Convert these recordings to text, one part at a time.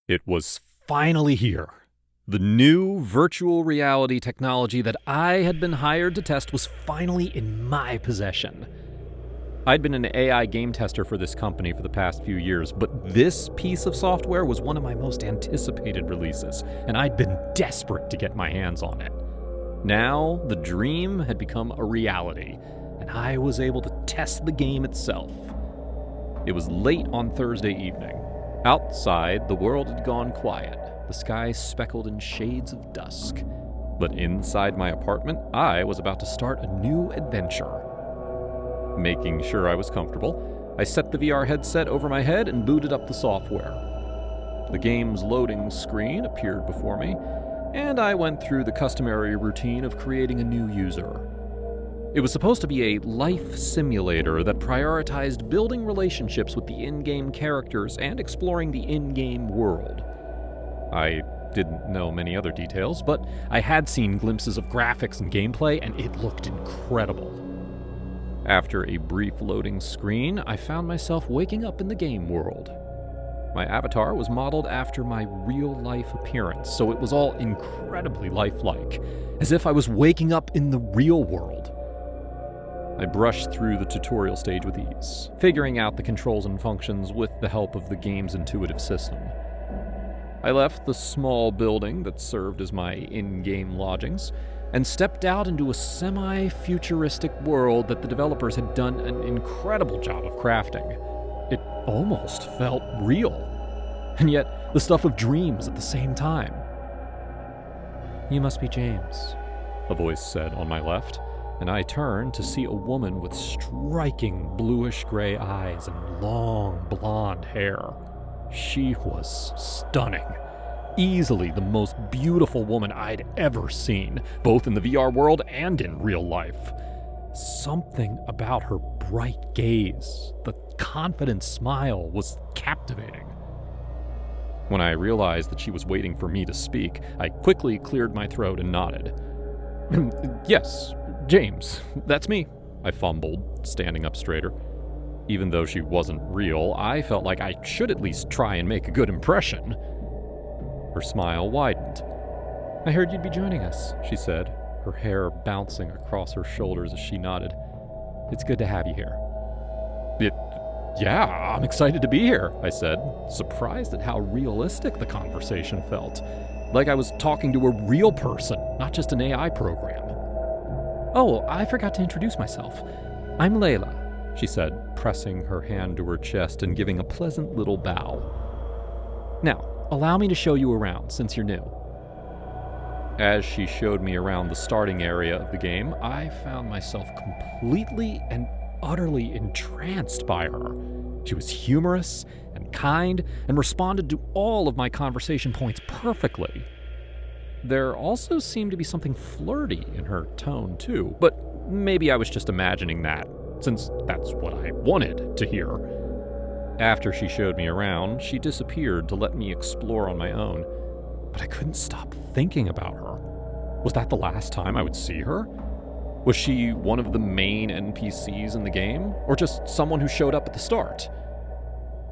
It was finally here. The new virtual reality technology that I had been hired to test was finally in my possession. I'd been an AI game tester for this company for the past few years, but this piece of software was one of my most anticipated releases, and I'd been desperate to get my hands on it. Now, the dream had become a reality, and I was able to test the game itself. It was late on Thursday evening. Outside, the world had gone quiet, the sky speckled in shades of dusk. But inside my apartment, I was about to start a new adventure. Making sure I was comfortable, I set the VR headset over my head and booted up the software. The game's loading screen appeared before me, and I went through the customary routine of creating a new user. It was supposed to be a life simulator that prioritized building relationships with the in-game characters and exploring the in-game world. I didn't know many other details, but I had seen glimpses of graphics and gameplay, and it looked incredible. After a brief loading screen, I found myself waking up in the game world. My avatar was modeled after my real-life appearance, so it was all incredibly lifelike, as if I was waking up in the real world. I brushed through the tutorial stage with ease, figuring out the controls and functions with the help of the game's intuitive system. I left the small building that served as my in-game lodgings and stepped out into a semi-futuristic world that the developers had done an incredible job of crafting. It almost felt real, and yet the stuff of dreams at the same time. "You must be James," a voice said on my left, and I turned to see a woman with striking bluish-gray eyes and long blonde hair. She was stunning. Easily the most beautiful woman I'd ever seen, both in the VR world and in real life. Something about her bright gaze, the confident smile, was captivating. When I realized that she was waiting for me to speak, I quickly cleared my throat and nodded. "Yes, James, that's me," I fumbled, standing up straighter. Even though she wasn't real, I felt like I should at least try and make a good impression. Her smile widened. "I heard you'd be joining us," she said, her hair bouncing across her shoulders as she nodded. "It's good to have you here." Yeah, I'm excited to be here," I said, surprised at how realistic the conversation felt. Like I was talking to a real person, not just an AI program. "Oh, I forgot to introduce myself. I'm Layla," she said, pressing her hand to her chest and giving a pleasant little bow. "Now, allow me to show you around, since you're new." As she showed me around the starting area of the game, I found myself completely and utterly entranced by her. She was humorous and kind and responded to all of my conversation points perfectly. There also seemed to be something flirty in her tone, too, but maybe I was just imagining that, since that's what I wanted to hear. After she showed me around, she disappeared to let me explore on my own, but I couldn't stop thinking about her. Was that the last time I would see her? Was she one of the main NPCs in the game, or just someone who showed up at the start?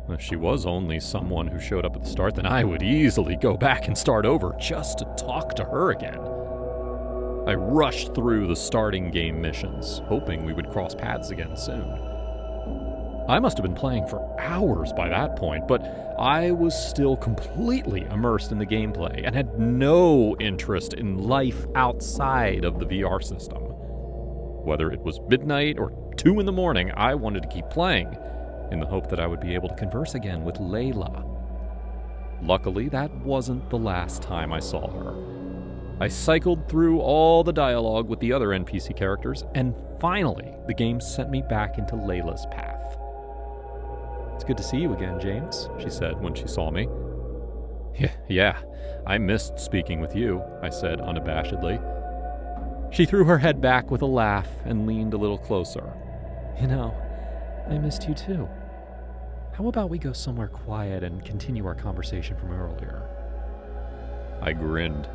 If she was only someone who showed up at the start, then I would easily go back and start over just to talk to her again. I rushed through the starting game missions, hoping we would cross paths again soon. I must have been playing for hours by that point, but I was still completely immersed in the gameplay and had no interest in life outside of the VR system. Whether it was midnight or 2 in the morning, I wanted to keep playing, in the hope that I would be able to converse again with Layla. Luckily, that wasn't the last time I saw her. I cycled through all the dialogue with the other NPC characters, and finally, the game sent me back into Layla's path. "It's good to see you again, James," she said when she saw me. Yeah, I missed speaking with you," I said unabashedly. She threw her head back with a laugh and leaned a little closer. "You know, I missed you too. How about we go somewhere quiet and continue our conversation from earlier?" I grinned.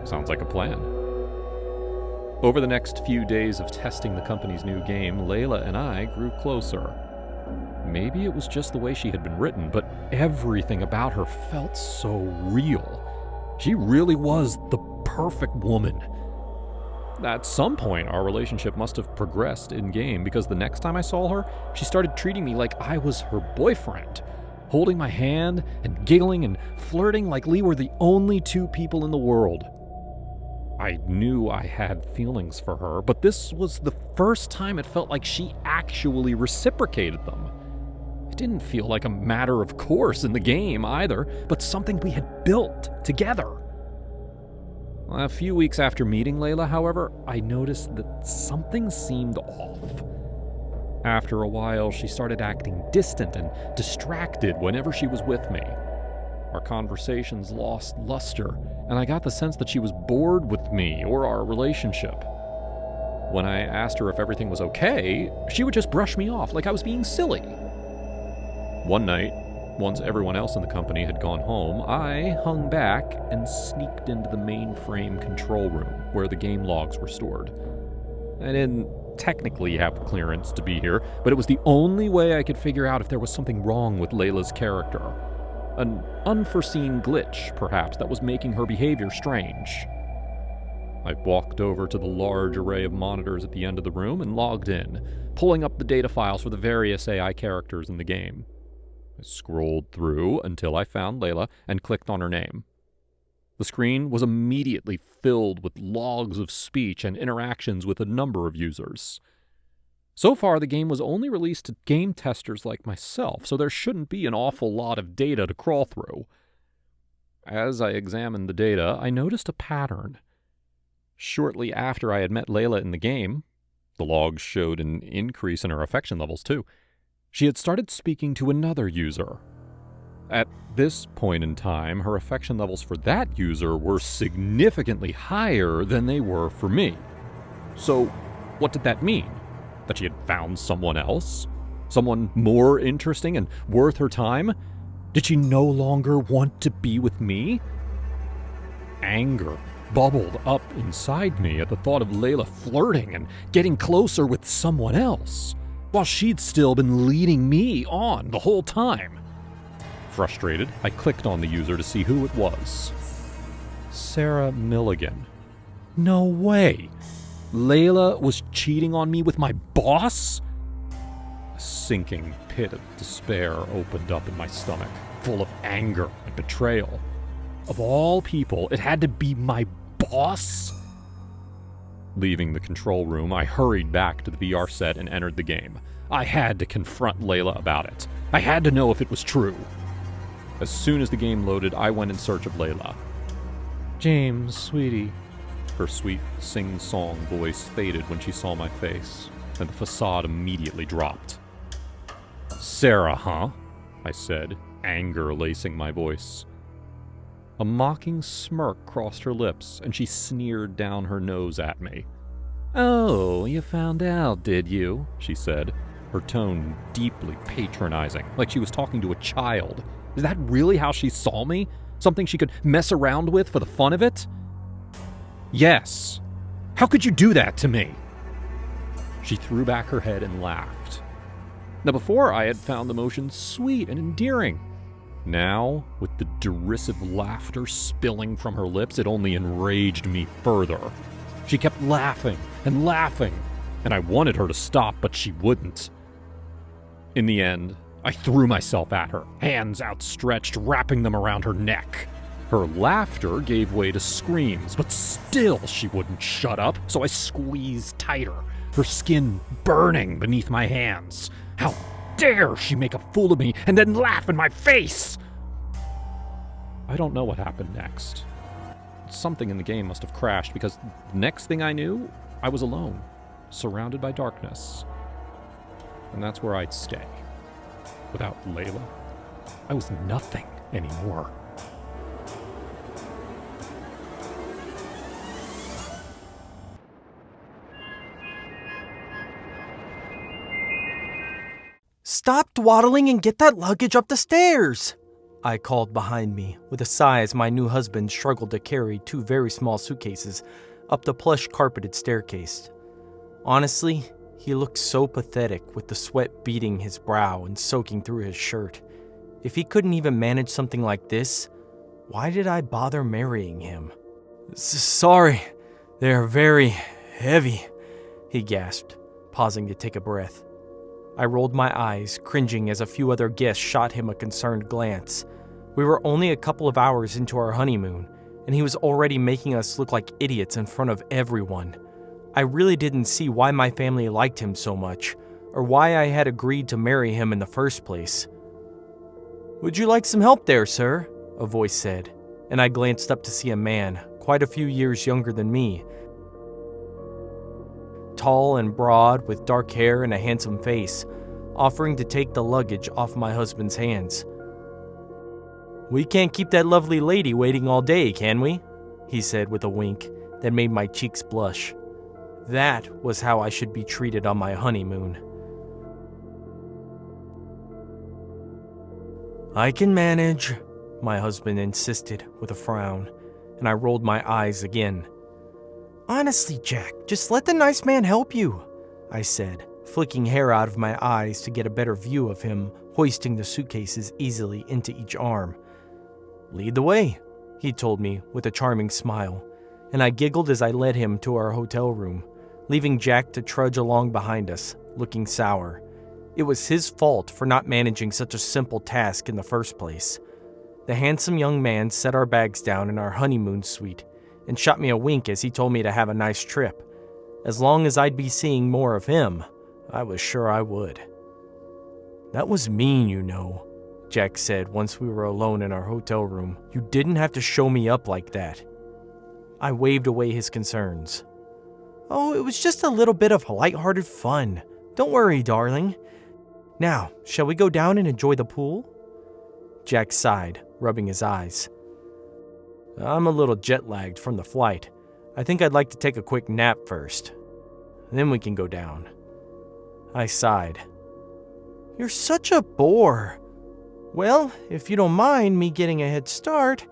Sounds like a plan. Over the next few days of testing the company's new game, Layla and I grew closer. Maybe it was just the way she had been written, but everything about her felt so real. She really was the perfect woman. At some point, our relationship must have progressed in-game, because the next time I saw her, she started treating me like I was her boyfriend, holding my hand and giggling and flirting like we were the only two people in the world. I knew I had feelings for her, but this was the first time it felt like she actually reciprocated them. It didn't feel like a matter of course in the game either, but something we had built together. A few weeks after meeting Layla, however, I noticed that something seemed off. After a while, she started acting distant and distracted whenever she was with me. Our conversations lost luster, and I got the sense that she was bored with me or our relationship. When I asked her if everything was okay, she would just brush me off like I was being silly. One night, once everyone else in the company had gone home, I hung back and sneaked into the mainframe control room where the game logs were stored. I didn't technically have clearance to be here, but it was the only way I could figure out if there was something wrong with Layla's character. An unforeseen glitch, perhaps, that was making her behavior strange. I walked over to the large array of monitors at the end of the room and logged in, pulling up the data files for the various AI characters in the game. I scrolled through until I found Layla and clicked on her name. The screen was immediately filled with logs of speech and interactions with a number of users. So far, the game was only released to game testers like myself, so there shouldn't be an awful lot of data to crawl through. As I examined the data, I noticed a pattern. Shortly after I had met Layla in the game, the logs showed an increase in her affection levels too. She had started speaking to another user. At this point in time, her affection levels for that user were significantly higher than they were for me. So, what did that mean? That she had found someone else? Someone more interesting and worth her time? Did she no longer want to be with me? Anger bubbled up inside me at the thought of Layla flirting and getting closer with someone else, while she'd still been leading me on the whole time. Frustrated, I clicked on the user to see who it was. Sarah Milligan. No way! Layla was cheating on me with my boss? A sinking pit of despair opened up in my stomach, full of anger and betrayal. Of all people, it had to be my boss? Leaving the control room, I hurried back to the VR set and entered the game. I had to confront Layla about it. I had to know if it was true. As soon as the game loaded, I went in search of Layla. James, sweetie. Her sweet sing-song voice faded when she saw my face, and the facade immediately dropped. Sarah, huh? I said, anger lacing my voice. A mocking smirk crossed her lips, and she sneered down her nose at me. Oh, you found out, did you? She said, her tone deeply patronizing, like she was talking to a child. Is that really how she saw me? Something she could mess around with for the fun of it? Yes. How could you do that to me? She threw back her head and laughed. Now, before I had found the motion sweet and endearing. Now, with the derisive laughter spilling from her lips, it only enraged me further. She kept laughing and laughing, and I wanted her to stop, but she wouldn't. In the end, I threw myself at her, hands outstretched, wrapping them around her neck. Her laughter gave way to screams, but still she wouldn't shut up, so I squeezed tighter, her skin burning beneath my hands. How dare she make a fool of me and then laugh in my face? I don't know what happened next. Something in the game must have crashed, because the next thing I knew, I was alone, surrounded by darkness. And that's where I'd stay. Without Layla, I was nothing anymore. Stop dawdling and get that luggage up the stairs, I called behind me, with a sigh as my new husband struggled to carry 2 very small suitcases up the plush carpeted staircase. Honestly, He looked so pathetic with the sweat beading his brow and soaking through his shirt. If he couldn't even manage something like this, why did I bother marrying him? Sorry, they're very heavy, he gasped, pausing to take a breath. I rolled my eyes, cringing as a few other guests shot him a concerned glance. We were only a couple of hours into our honeymoon, and he was already making us look like idiots in front of everyone. I really didn't see why my family liked him so much, or why I had agreed to marry him in the first place. "Would you like some help there, sir?" a voice said, and I glanced up to see a man, quite a few years younger than me. Tall and broad, with dark hair and a handsome face, offering to take the luggage off my husband's hands. "We can't keep that lovely lady waiting all day, can we?" he said with a wink that made my cheeks blush. That was how I should be treated on my honeymoon. "I can manage," my husband insisted with a frown, and I rolled my eyes again. "Honestly, Jack, just let the nice man help you," I said, flicking hair out of my eyes to get a better view of him hoisting the suitcases easily into each arm. "Lead the way," he told me with a charming smile, and I giggled as I led him to our hotel room, leaving Jack to trudge along behind us, looking sour. It was his fault for not managing such a simple task in the first place. The handsome young man set our bags down in our honeymoon suite and shot me a wink as he told me to have a nice trip. As long as I'd be seeing more of him, I was sure I would. "That was mean, you know," Jack said once we were alone in our hotel room. "You didn't have to show me up like that." I waved away his concerns. "Oh, it was just a little bit of lighthearted fun. Don't worry, darling. Now, shall we go down and enjoy the pool?" Jack sighed, rubbing his eyes. "I'm a little jet-lagged from the flight. I think I'd like to take a quick nap first. Then we can go down." I sighed. "You're such a bore. Well, if you don't mind me getting a head start..."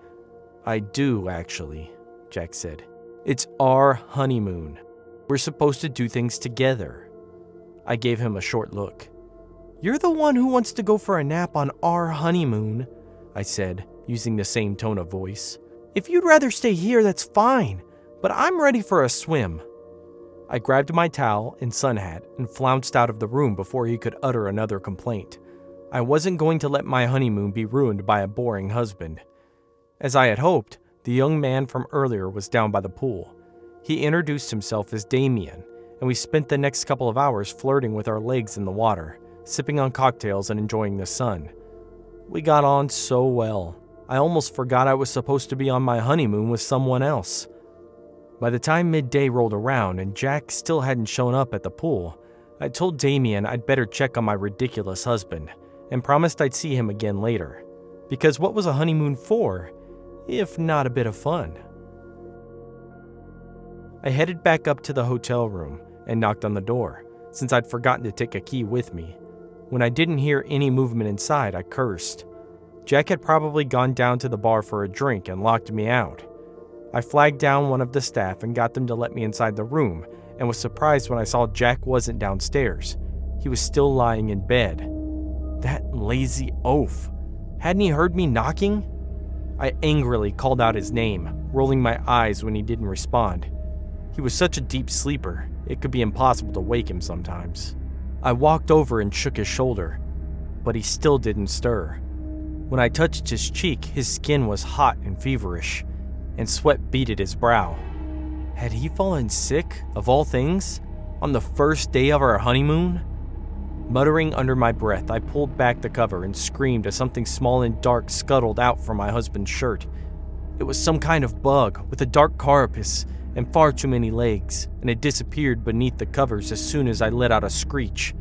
"I do, actually," Jack said. "It's our honeymoon. We're supposed to do things together." I gave him a short look. "You're the one who wants to go for a nap on our honeymoon," I said, using the same tone of voice. "If you'd rather stay here, that's fine, but I'm ready for a swim." I grabbed my towel and sun hat and flounced out of the room before he could utter another complaint. I wasn't going to let my honeymoon be ruined by a boring husband. As I had hoped, the young man from earlier was down by the pool. He introduced himself as Damien, and we spent the next couple of hours flirting with our legs in the water, sipping on cocktails and enjoying the sun. We got on so well. I almost forgot I was supposed to be on my honeymoon with someone else. By the time midday rolled around and Jack still hadn't shown up at the pool, I told Damien I'd better check on my ridiculous husband, and promised I'd see him again later. Because what was a honeymoon for, if not a bit of fun? I headed back up to the hotel room and knocked on the door, since I'd forgotten to take a key with me. When I didn't hear any movement inside, I cursed. Jack had probably gone down to the bar for a drink and locked me out. I flagged down one of the staff and got them to let me inside the room, and was surprised when I saw Jack wasn't downstairs. He was still lying in bed. That lazy oaf. Hadn't he heard me knocking? I angrily called out his name, rolling my eyes when he didn't respond. He was such a deep sleeper, it could be impossible to wake him sometimes. I walked over and shook his shoulder, but he still didn't stir. When I touched his cheek, his skin was hot and feverish, and sweat beaded his brow. Had he fallen sick, of all things, on the first day of our honeymoon? Muttering under my breath, I pulled back the cover and screamed as something small and dark scuttled out from my husband's shirt. It was some kind of bug with a dark carapace and far too many legs, and it disappeared beneath the covers as soon as I let out a screech.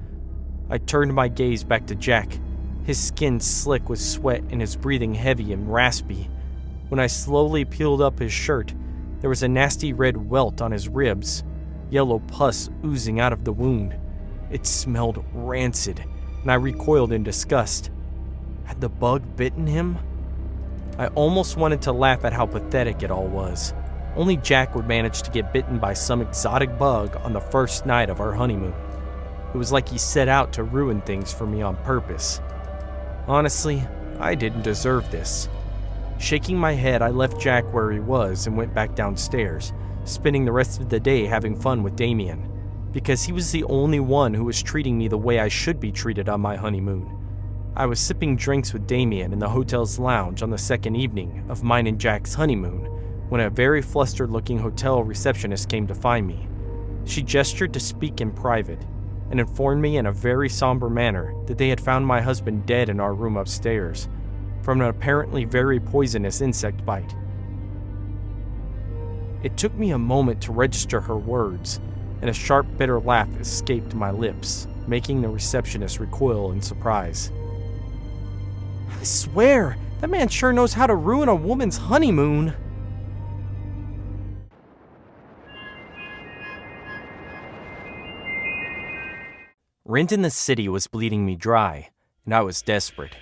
I turned my gaze back to Jack, his skin slick with sweat and his breathing heavy and raspy. When I slowly peeled up his shirt, there was a nasty red welt on his ribs, yellow pus oozing out of the wound. It smelled rancid, and I recoiled in disgust. Had the bug bitten him? I almost wanted to laugh at how pathetic it all was. Only Jack would manage to get bitten by some exotic bug on the first night of our honeymoon. It was like he set out to ruin things for me on purpose. Honestly, I didn't deserve this. Shaking my head, I left Jack where he was and went back downstairs, spending the rest of the day having fun with Damien, because he was the only one who was treating me the way I should be treated on my honeymoon. I was sipping drinks with Damien in the hotel's lounge on the second evening of mine and Jack's honeymoon when a very flustered-looking hotel receptionist came to find me. She gestured to speak in private and informed me in a very somber manner that they had found my husband dead in our room upstairs from an apparently very poisonous insect bite. It took me a moment to register her words, and a sharp, bitter laugh escaped my lips, making the receptionist recoil in surprise. I swear, that man sure knows how to ruin a woman's honeymoon. Rent in the city was bleeding me dry, and I was desperate.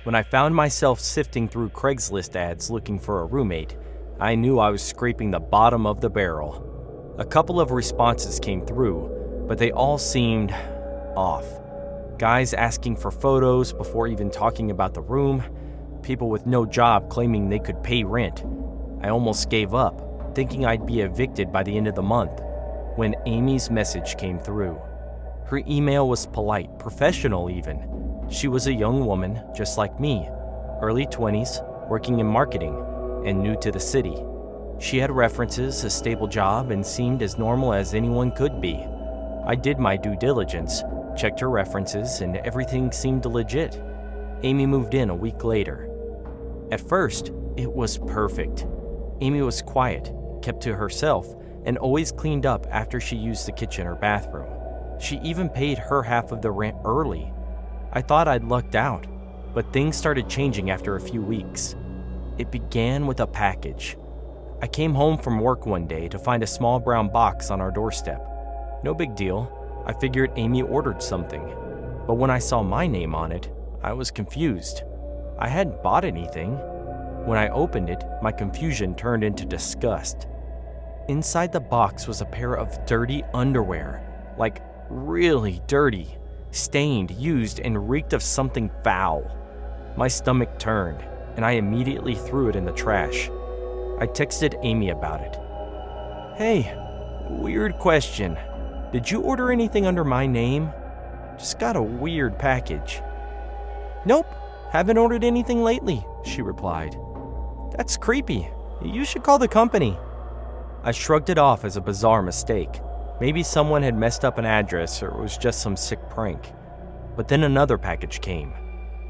When I found myself sifting through Craigslist ads looking for a roommate, I knew I was scraping the bottom of the barrel. A couple of responses came through, but they all seemed off. Guys asking for photos before even talking about the room, people with no job claiming they could pay rent. I almost gave up, thinking I'd be evicted by the end of the month, when Amy's message came through. Her email was polite, professional even. She was a young woman, just like me, early 20s, working in marketing, and new to the city. She had references, a stable job, and seemed as normal as anyone could be. I did my due diligence, checked her references, and everything seemed legit. Amy moved in a week later. At first, it was perfect. Amy was quiet, kept to herself, and always cleaned up after she used the kitchen or bathroom. She even paid her half of the rent early. I thought I'd lucked out, but things started changing after a few weeks. It began with a package. I came home from work one day to find a small brown box on our doorstep. No big deal. I figured Amy ordered something, but when I saw my name on it, I was confused. I hadn't bought anything. When I opened it, my confusion turned into disgust. Inside the box was a pair of dirty underwear, like really dirty, stained, used, and reeked of something foul. My stomach turned, and I immediately threw it in the trash. I texted Amy about it. Hey, weird question. Did you order anything under my name? Just got a weird package. Nope, haven't ordered anything lately, she replied. That's creepy. You should call the company. I shrugged it off as a bizarre mistake. Maybe someone had messed up an address or it was just some sick prank. But then another package came.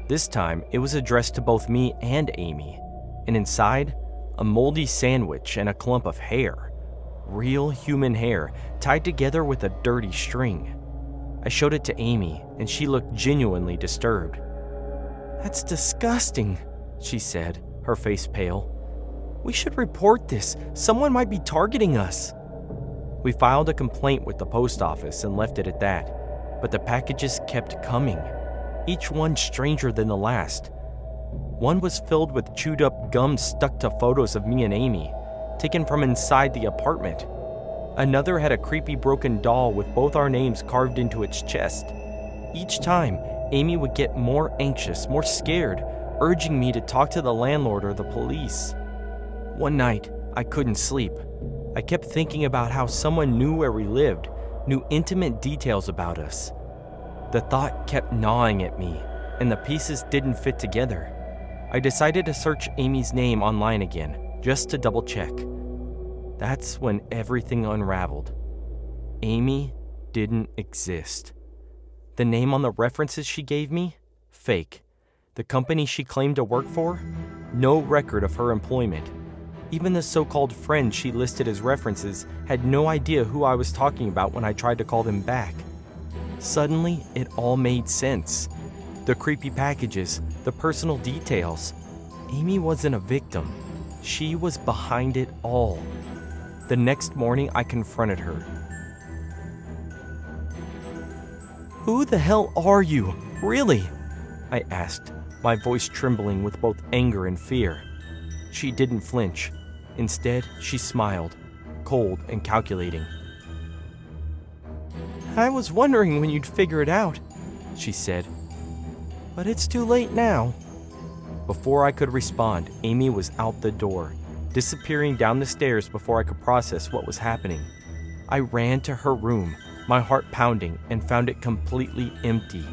This time, it was addressed to both me and Amy. And inside, a moldy sandwich and a clump of hair. Real human hair tied together with a dirty string. I showed it to Amy, and she looked genuinely disturbed. That's disgusting, she said, her face pale. We should report this. Someone might be targeting us. We filed a complaint with the post office and left it at that, but the packages kept coming, each one stranger than the last. One was filled with chewed up gum stuck to photos of me and Amy, taken from inside the apartment. Another had a creepy broken doll with both our names carved into its chest. Each time, Amy would get more anxious, more scared, urging me to talk to the landlord or the police. One night, I couldn't sleep. I kept thinking about how someone knew where we lived, knew intimate details about us. The thought kept gnawing at me, and the pieces didn't fit together. I decided to search Amy's name online again, just to double check. That's when everything unraveled. Amy didn't exist. The name on the references she gave me? Fake. The company she claimed to work for? No record of her employment. Even the so-called friends she listed as references had no idea who I was talking about when I tried to call them back. Suddenly, it all made sense. The creepy packages, the personal details. Amy wasn't a victim. She was behind it all. The next morning, I confronted her. Who the hell are you? Really? I asked, my voice trembling with both anger and fear. She didn't flinch. Instead, she smiled, cold and calculating. I was wondering when you'd figure it out, she said. But it's too late now. Before I could respond, Amy was out the door, disappearing down the stairs before I could process what was happening. I ran to her room, my heart pounding, and found it completely empty.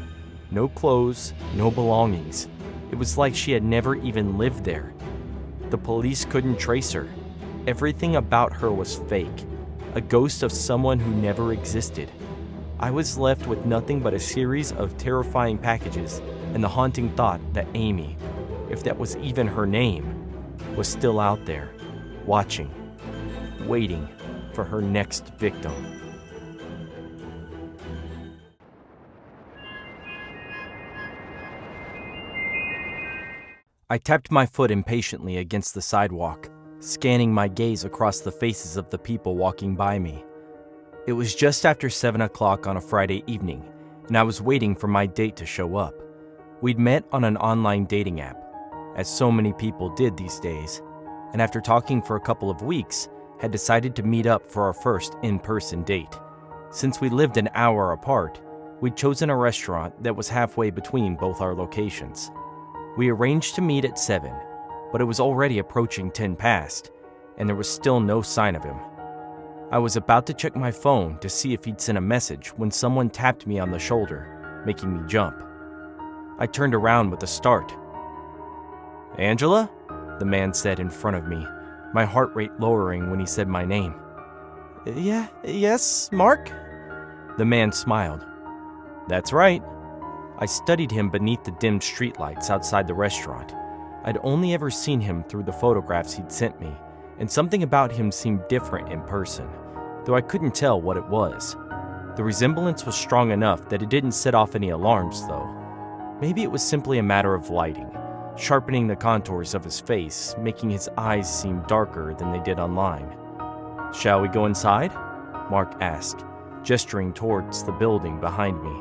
No clothes, no belongings. It was like she had never even lived there. The police couldn't trace her. Everything about her was fake, a ghost of someone who never existed. I was left with nothing but a series of terrifying packages and the haunting thought that Amy, if that was even her name, was still out there, watching, waiting for her next victim. I tapped my foot impatiently against the sidewalk, scanning my gaze across the faces of the people walking by me. It was just after 7 o'clock on a Friday evening, and I was waiting for my date to show up. We'd met on an online dating app, as so many people did these days, and after talking for a couple of weeks, had decided to meet up for our first in-person date. Since we lived an hour apart, we'd chosen a restaurant that was halfway between both our locations. We arranged to meet at 7, but it was already approaching 10 past, and there was still no sign of him. I was about to check my phone to see if he'd sent a message when someone tapped me on the shoulder, making me jump. I turned around with a start. "Angela?" the man said in front of me, my heart rate lowering when he said my name. Yes, Mark?" The man smiled. "That's right." I studied him beneath the dim streetlights outside the restaurant. I'd only ever seen him through the photographs he'd sent me, and something about him seemed different in person, though I couldn't tell what it was. The resemblance was strong enough that it didn't set off any alarms, though. Maybe it was simply a matter of lighting, sharpening the contours of his face, making his eyes seem darker than they did online. "Shall we go inside?" Mark asked, gesturing towards the building behind me.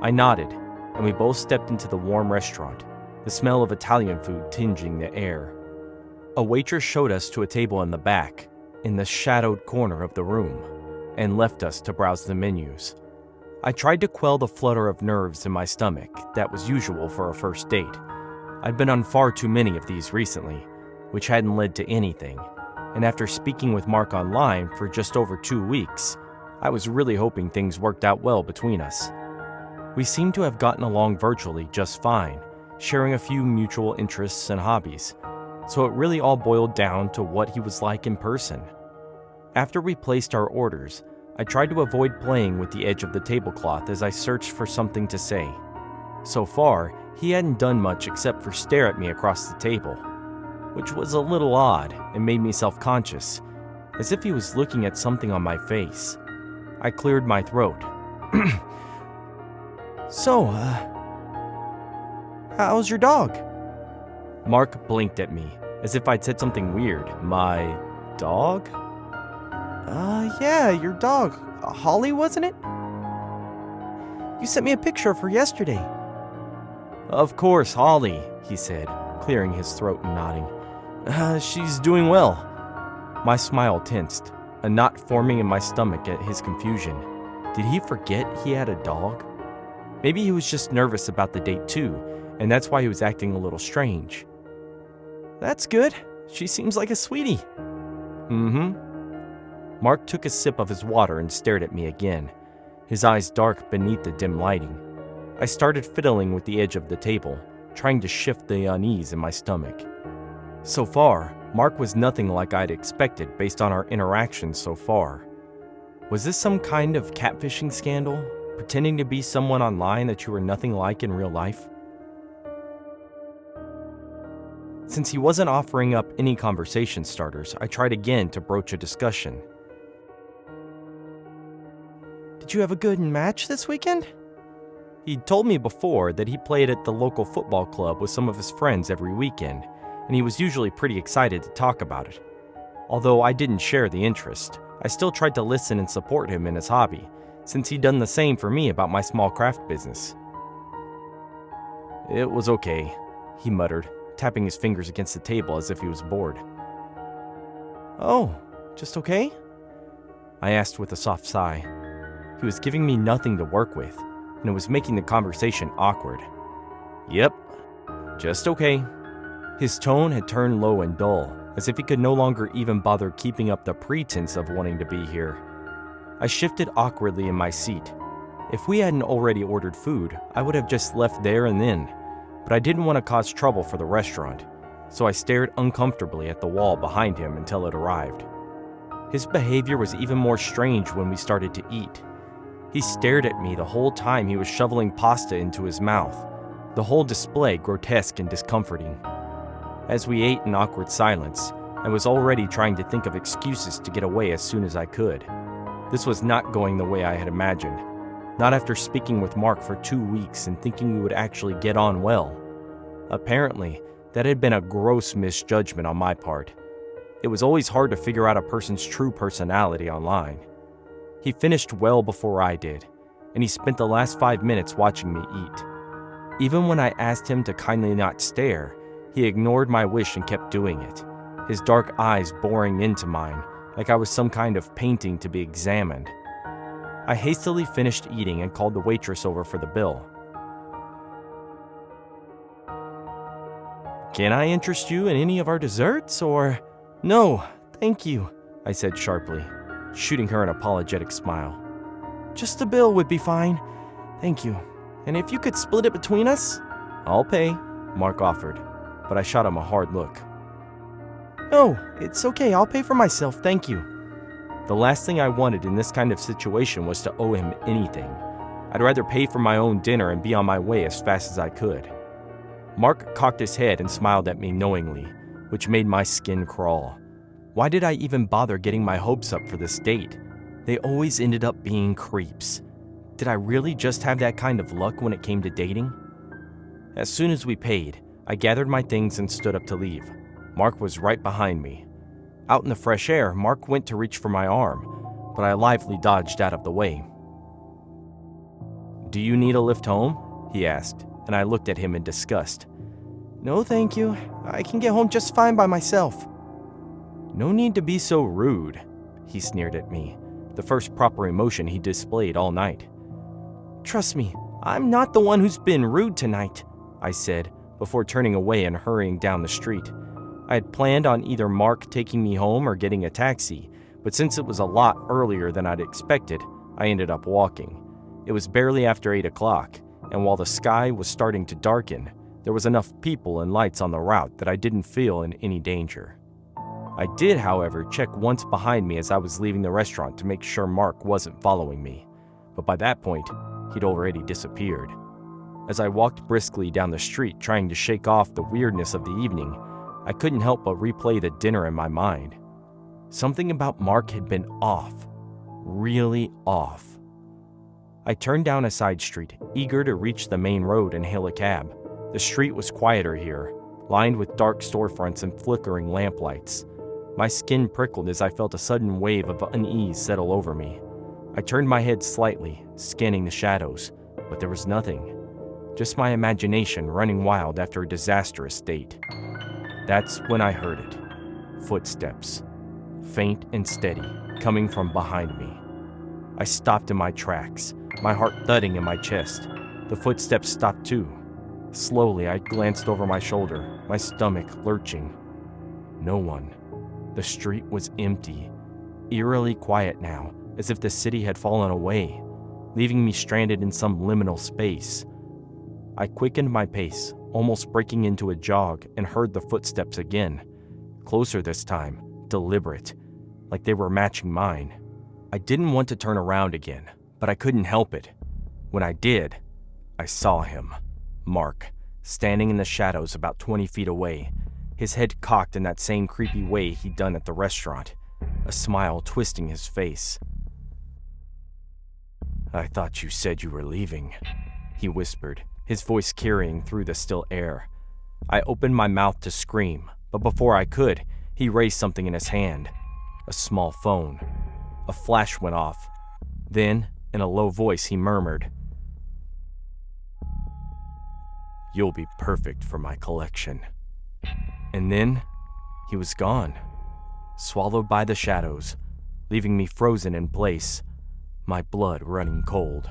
I nodded, and we both stepped into the warm restaurant, the smell of Italian food tinging the air. A waitress showed us to a table in the back, in the shadowed corner of the room, and left us to browse the menus. I tried to quell the flutter of nerves in my stomach that was usual for a first date. I'd been on far too many of these recently, which hadn't led to anything, and after speaking with Mark online for just over 2 weeks, I was really hoping things worked out well between us. We seemed to have gotten along virtually just fine, sharing a few mutual interests and hobbies, so it really all boiled down to what he was like in person. After we placed our orders, I tried to avoid playing with the edge of the tablecloth as I searched for something to say. So far, he hadn't done much except for stare at me across the table, which was a little odd and made me self-conscious, as if he was looking at something on my face. I cleared my throat. "So, how's your dog?" Mark blinked at me, as if I'd said something weird. "My dog?" Yeah, your dog. Holly, wasn't it? You sent me a picture of her yesterday." "Of course, Holly," he said, clearing his throat and nodding. She's doing well." My smile tensed, a knot forming in my stomach at his confusion. Did he forget he had a dog? Maybe he was just nervous about the date too, and that's why he was acting a little strange. "That's good. She seems like a sweetie." "Mm-hmm." Mark took a sip of his water and stared at me again, his eyes dark beneath the dim lighting. I started fiddling with the edge of the table, trying to shift the unease in my stomach. So far, Mark was nothing like I'd expected based on our interactions so far. Was this some kind of catfishing scandal? Pretending to be someone online that you were nothing like in real life? Since he wasn't offering up any conversation starters, I tried again to broach a discussion. "Did you have a good match this weekend?" He'd told me before that he played at the local football club with some of his friends every weekend, and he was usually pretty excited to talk about it. Although I didn't share the interest, I still tried to listen and support him in his hobby, since he'd done the same for me about my small craft business. "It was okay," he muttered, tapping his fingers against the table as if he was bored. "Oh, just okay?" I asked with a soft sigh. He was giving me nothing to work with, and it was making the conversation awkward. "Yep, just okay." His tone had turned low and dull, as if he could no longer even bother keeping up the pretense of wanting to be here. I shifted awkwardly in my seat. If we hadn't already ordered food, I would have just left there and then, but I didn't want to cause trouble for the restaurant, so I stared uncomfortably at the wall behind him until it arrived. His behavior was even more strange when we started to eat. He stared at me the whole time he was shoveling pasta into his mouth, the whole display grotesque and discomforting. As we ate in awkward silence, I was already trying to think of excuses to get away as soon as I could. This was not going the way I had imagined, not after speaking with Mark for 2 weeks and thinking we would actually get on well. Apparently, that had been a gross misjudgment on my part. It was always hard to figure out a person's true personality online. He finished well before I did, and he spent the last 5 minutes watching me eat. Even when I asked him to kindly not stare, he ignored my wish and kept doing it, his dark eyes boring into mine like I was some kind of painting to be examined. I hastily finished eating and called the waitress over for the bill. "Can I interest you in any of our desserts, or—" "No, thank you," I said sharply, shooting her an apologetic smile. "Just the bill would be fine. Thank you. And if you could split it between us?" "I'll pay," Mark offered, but I shot him a hard look. "No, it's okay. I'll pay for myself, thank you." The last thing I wanted in this kind of situation was to owe him anything. I'd rather pay for my own dinner and be on my way as fast as I could. Mark cocked his head and smiled at me knowingly, which made my skin crawl. Why did I even bother getting my hopes up for this date? They always ended up being creeps. Did I really just have that kind of luck when it came to dating? As soon as we paid, I gathered my things and stood up to leave. Mark was right behind me. Out in the fresh air, Mark went to reach for my arm, but I lively dodged out of the way. "Do you need a lift home?" he asked, and I looked at him in disgust. "No, thank you. I can get home just fine by myself." "No need to be so rude," he sneered at me, the first proper emotion he displayed all night. "Trust me, I'm not the one who's been rude tonight," I said, before turning away and hurrying down the street. I had planned on either Mark taking me home or getting a taxi, but since it was a lot earlier than I'd expected, I ended up walking. It was barely after 8 o'clock, and while the sky was starting to darken, there was enough people and lights on the route that I didn't feel in any danger. I did, however, check once behind me as I was leaving the restaurant to make sure Mark wasn't following me, but by that point, he'd already disappeared. As I walked briskly down the street trying to shake off the weirdness of the evening, I couldn't help but replay the dinner in my mind. Something about Mark had been off, really off. I turned down a side street, eager to reach the main road and hail a cab. The street was quieter here, lined with dark storefronts and flickering lamplights. My skin prickled as I felt a sudden wave of unease settle over me. I turned my head slightly, scanning the shadows, but there was nothing. Just my imagination running wild after a disastrous date. That's when I heard it. Footsteps. Faint and steady, coming from behind me. I stopped in my tracks, my heart thudding in my chest. The footsteps stopped too. Slowly, I glanced over my shoulder, my stomach lurching. No one. The street was empty, eerily quiet now, as if the city had fallen away, leaving me stranded in some liminal space. I quickened my pace, almost breaking into a jog, and heard the footsteps again. Closer this time, deliberate, like they were matching mine. I didn't want to turn around again, but I couldn't help it. When I did, I saw him, Mark, standing in the shadows about 20 feet away, his head cocked in that same creepy way he'd done at the restaurant, a smile twisting his face. "I thought you said you were leaving," he whispered, his voice carrying through the still air. I opened my mouth to scream, but before I could, he raised something in his hand. A small phone. A flash went off. Then, in a low voice, he murmured, "You'll be perfect for my collection." And then, he was gone, swallowed by the shadows, leaving me frozen in place. my blood running cold.